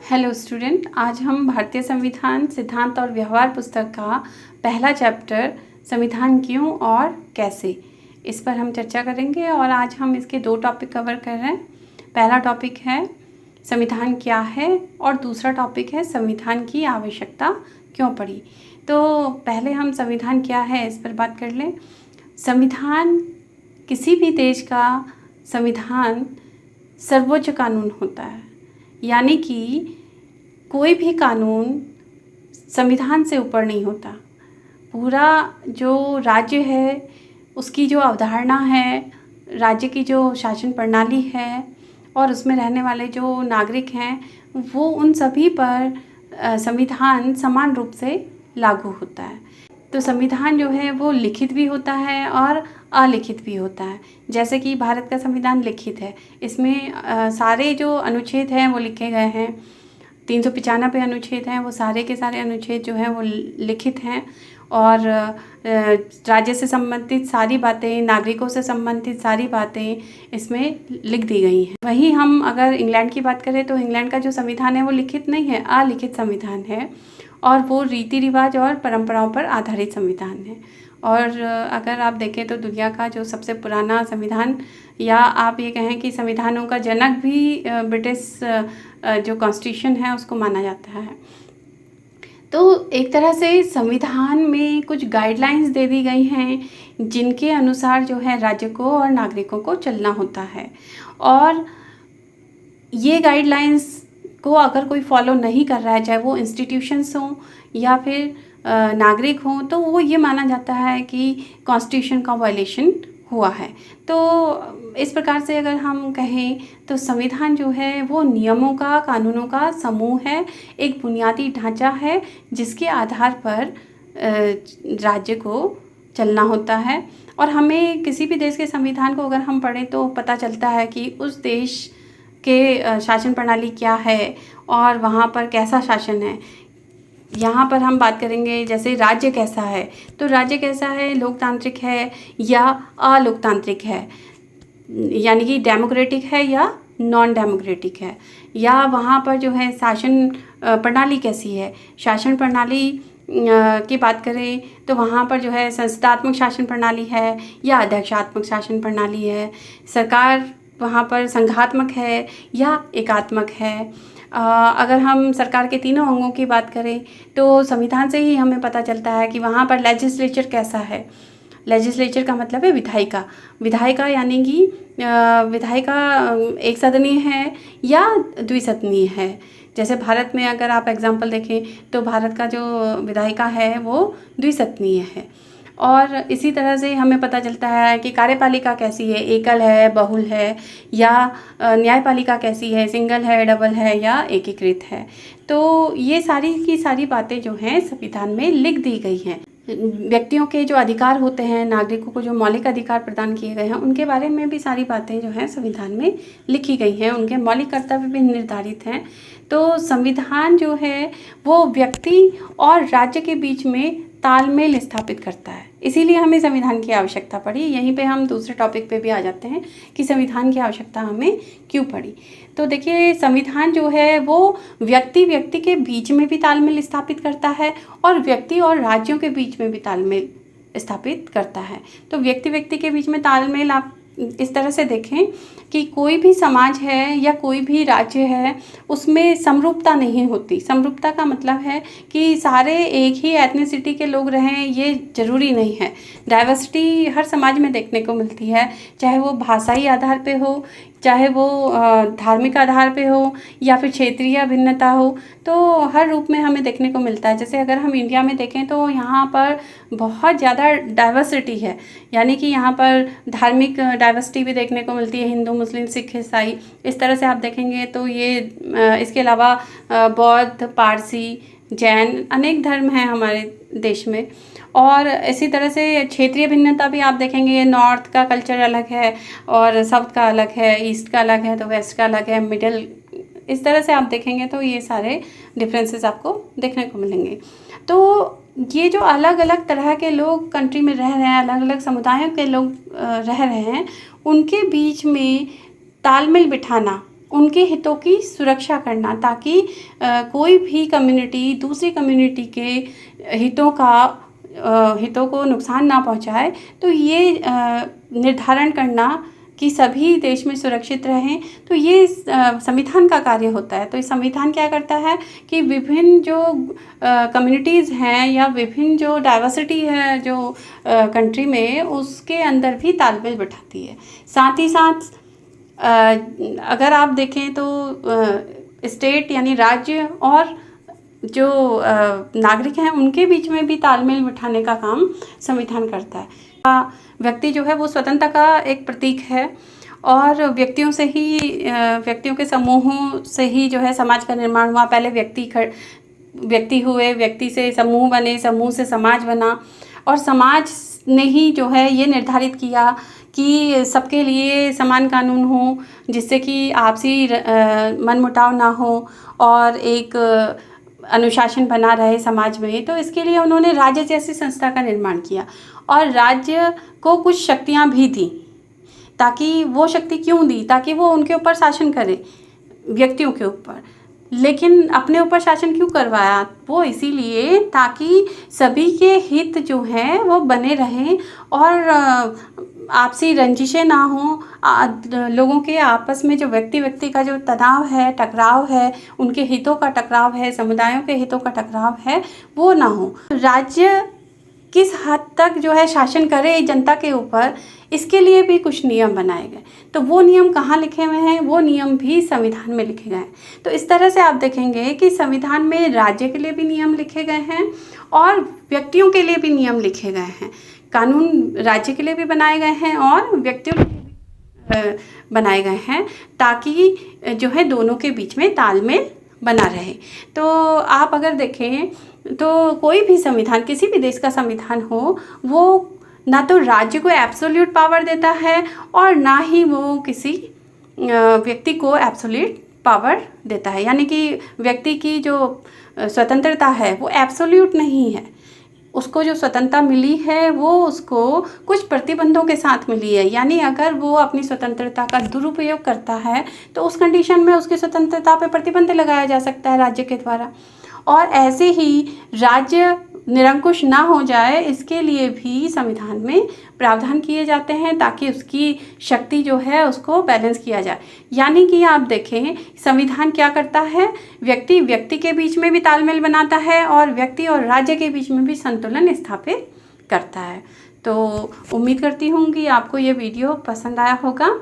Hello student, आज हम भारतीय संविधान सिद्धांत और व्यवहार पुस्तक का पहला चैप्टर संविधान क्यों और कैसे, इस पर हम चर्चा करेंगे। और आज हम इसके दो टॉपिक कवर कर रहे हैं। पहला टॉपिक है संविधान क्या है और दूसरा टॉपिक है संविधान की आवश्यकता क्यों पड़ी। तो पहले हम संविधान क्या है इस पर बात कर लें। संविधान, किसी भी देश का संविधान सर्वोच्च कानून होता है, यानी कि कोई भी कानून संविधान से ऊपर नहीं होता। पूरा जो राज्य है उसकी जो अवधारणा है, राज्य की जो शासन प्रणाली है और उसमें रहने वाले जो नागरिक हैं, वो उन सभी पर संविधान समान रूप से लागू होता है। तो संविधान जो है वो लिखित भी होता है और अलिखित भी होता है। जैसे कि भारत का संविधान लिखित है, इसमें सारे जो अनुच्छेद हैं वो लिखे गए हैं। 395 अनुच्छेद हैं, वो सारे के सारे अनुच्छेद जो हैं वो लिखित हैं और राज्य से संबंधित सारी बातें, नागरिकों से संबंधित सारी बातें इसमें लिख दी गई हैं। वहीं हम अगर इंग्लैंड की बात करें तो इंग्लैंड का जो संविधान है वो लिखित नहीं है, अलिखित संविधान है और वो रीति रिवाज और परंपराओं पर आधारित संविधान है। और अगर आप देखें तो दुनिया का जो सबसे पुराना संविधान, या आप ये कहें कि संविधानों का जनक भी ब्रिटिश जो कॉन्स्टिट्यूशन है उसको माना जाता है। तो एक तरह से संविधान में कुछ गाइडलाइंस दे दी गई हैं जिनके अनुसार जो है राज्य को और नागरिकों को चलना होता है। और ये गाइडलाइंस को अगर कोई फॉलो नहीं कर रहा है, चाहे वो इंस्टीट्यूशंस हों या फिर नागरिक हों, तो वो ये माना जाता है कि कॉन्स्टिट्यूशन का वायलेशन हुआ है। तो इस प्रकार से अगर हम कहें तो संविधान जो है वो नियमों का, कानूनों का समूह है, एक बुनियादी ढांचा है जिसके आधार पर राज्य को चलना होता है। और हमें किसी भी देश के संविधान को अगर हम पढ़ें तो पता चलता है कि उस देश के शासन प्रणाली क्या है और वहाँ पर कैसा शासन है। यहाँ पर हम बात करेंगे जैसे राज्य कैसा है, तो राज्य कैसा है, लोकतांत्रिक है या अलोकतांत्रिक है, यानी कि डेमोक्रेटिक है या नॉन डेमोक्रेटिक है, या वहाँ पर जो है शासन प्रणाली कैसी है। शासन प्रणाली की बात करें तो वहाँ पर जो है संस्थात्मक शासन प्रणाली है या अध्यक्षात्मक शासन प्रणाली है। सरकार वहाँ पर संघात्मक है या एकात्मक है। अगर हम सरकार के तीनों अंगों की बात करें तो संविधान से ही हमें पता चलता है कि वहाँ पर लेजिस्लेचर कैसा है। लेजिस्लेचर का मतलब है विधायिका। विधायिका यानी कि विधायिका एक सदनीय है या द्विसदनीय है। जैसे भारत में अगर आप एग्जाम्पल देखें तो भारत का जो विधायिका है वो द्विसदनीय है। और इसी तरह से हमें पता चलता है कि कार्यपालिका कैसी है, एकल है, बहुल है, या न्यायपालिका कैसी है, सिंगल है, डबल है या एकीकृत है। तो ये सारी की सारी बातें जो हैं संविधान में लिख दी गई हैं। व्यक्तियों के जो अधिकार होते हैं, नागरिकों को जो मौलिक अधिकार प्रदान किए गए हैं, उनके बारे में भी सारी बातें जो हैं संविधान में लिखी गई हैं। उनके मौलिक कर्तव्य भी निर्धारित हैं। तो संविधान जो है वो व्यक्ति और राज्य के बीच में तालमेल स्थापित करता है, इसीलिए हमें संविधान की आवश्यकता पड़ी। यहीं पे हम दूसरे टॉपिक पे भी आ जाते हैं कि संविधान की आवश्यकता हमें क्यों पड़ी। तो देखिए, संविधान जो है वो व्यक्ति के बीच में भी तालमेल स्थापित करता है और व्यक्ति और राज्यों के बीच में भी तालमेल स्थापित करता है। तो व्यक्ति के बीच में तालमेल आप इस तरह से देखें कि कोई भी समाज है या कोई भी राज्य है उसमें समरूपता नहीं होती। समरूपता का मतलब है कि सारे एक ही एथनिसिटी के लोग रहें, ये ज़रूरी नहीं है। डाइवर्सिटी हर समाज में देखने को मिलती है, चाहे वो भाषाई आधार पे हो, चाहे वो धार्मिक आधार पे हो या फिर क्षेत्रीय भिन्नता हो। तो हर रूप में हमें देखने को मिलता है। जैसे अगर हम इंडिया में देखें तो यहाँ पर बहुत ज़्यादा डाइवर्सिटी है, यानी कि यहाँ पर धार्मिक डाइवर्सिटी भी देखने को मिलती है, हिंदू, मुस्लिम, सिख, ईसाई। इस तरह से आप देखेंगे तो ये इसके अलावा बौद्ध, पारसी, जैन, अनेक धर्म हैं हमारे देश में। और इसी तरह से क्षेत्रीय भिन्नता भी आप देखेंगे, नॉर्थ का कल्चर अलग है और साउथ का अलग है, ईस्ट का अलग है तो वेस्ट का अलग है, मिडल, इस तरह से आप देखेंगे तो ये सारे डिफरेंसेस आपको देखने को मिलेंगे। तो ये जो अलग अलग तरह के लोग कंट्री में रह रहे हैं, अलग अलग समुदायों के लोग रह रहे हैं, उनके बीच में तालमेल बिठाना उनके हितों की सुरक्षा करना, ताकि कोई भी कम्युनिटी दूसरी कम्युनिटी के हितों को नुकसान ना पहुंचाए। तो ये निर्धारण करना कि सभी देश में सुरक्षित रहें, तो ये संविधान का कार्य होता है। तो ये संविधान क्या करता है कि विभिन्न जो कम्युनिटीज़ हैं या विभिन्न जो डाइवर्सिटी है जो कंट्री में, उसके अंदर भी तालमेल बिठाती है। साथ ही साथ अगर आप देखें तो स्टेट यानी राज्य और जो नागरिक हैं उनके बीच में भी तालमेल बिठाने का काम संविधान करता है। व्यक्ति जो है वो स्वतंत्रता का एक प्रतीक है और व्यक्तियों के समूहों से ही जो है समाज का निर्माण हुआ। पहले व्यक्ति हुए, व्यक्ति से समूह बने, समूह से समाज बना और समाज ने ही जो है ये निर्धारित किया कि सबके लिए समान कानून हो, जिससे कि आपसी मनमुटाव ना हो और एक अनुशासन बना रहे समाज में। तो इसके लिए उन्होंने राज्य जैसी संस्था का निर्माण किया और राज्य को कुछ शक्तियाँ भी दी। ताकि वो शक्ति क्यों दी? ताकि वो उनके ऊपर शासन करे, व्यक्तियों के ऊपर। लेकिन अपने ऊपर शासन क्यों करवाया? वो इसीलिए ताकि सभी के हित जो हैं वो बने रहें और आपसी रंजिशें ना हों। लोगों के आपस में जो व्यक्ति का जो तनाव है, टकराव है, उनके हितों का टकराव है, समुदायों के हितों का टकराव है, वो ना हो। राज्य किस हद तक जो है शासन करे जनता के ऊपर, इसके लिए भी कुछ नियम बनाए गए। तो वो नियम कहाँ लिखे हुए हैं? वो नियम भी संविधान में लिखे गए हैं। तो इस तरह से आप देखेंगे कि संविधान में राज्य के लिए भी नियम लिखे गए हैं और व्यक्तियों के लिए भी नियम लिखे गए हैं। कानून राज्य के लिए भी बनाए गए हैं और व्यक्तियों के लिए भी बनाए गए हैं, ताकि जो है दोनों के बीच में तालमेल बना रहे। तो आप अगर देखें तो कोई भी संविधान, किसी भी देश का संविधान हो, वो ना तो राज्य को एब्सोल्यूट पावर देता है और ना ही वो किसी व्यक्ति को एब्सोल्यूट पावर देता है। यानी कि व्यक्ति की जो स्वतंत्रता है वो एब्सोल्यूट नहीं है। उसको जो स्वतंत्रता मिली है वो उसको कुछ प्रतिबंधों के साथ मिली है। यानी अगर वो अपनी स्वतंत्रता का दुरुपयोग करता है तो उस कंडीशन में उसकी स्वतंत्रता पे प्रतिबंध लगाया जा सकता है राज्य के द्वारा। और ऐसे ही राज्य निरंकुश ना हो जाए, इसके लिए भी संविधान में प्रावधान किए जाते हैं, ताकि उसकी शक्ति जो है उसको बैलेंस किया जाए। यानी कि आप देखें संविधान क्या करता है, व्यक्ति के बीच में भी तालमेल बनाता है और व्यक्ति और राज्य के बीच में भी संतुलन स्थापित करता है। तो उम्मीद करती हूँ कि आपको ये वीडियो पसंद आया होगा।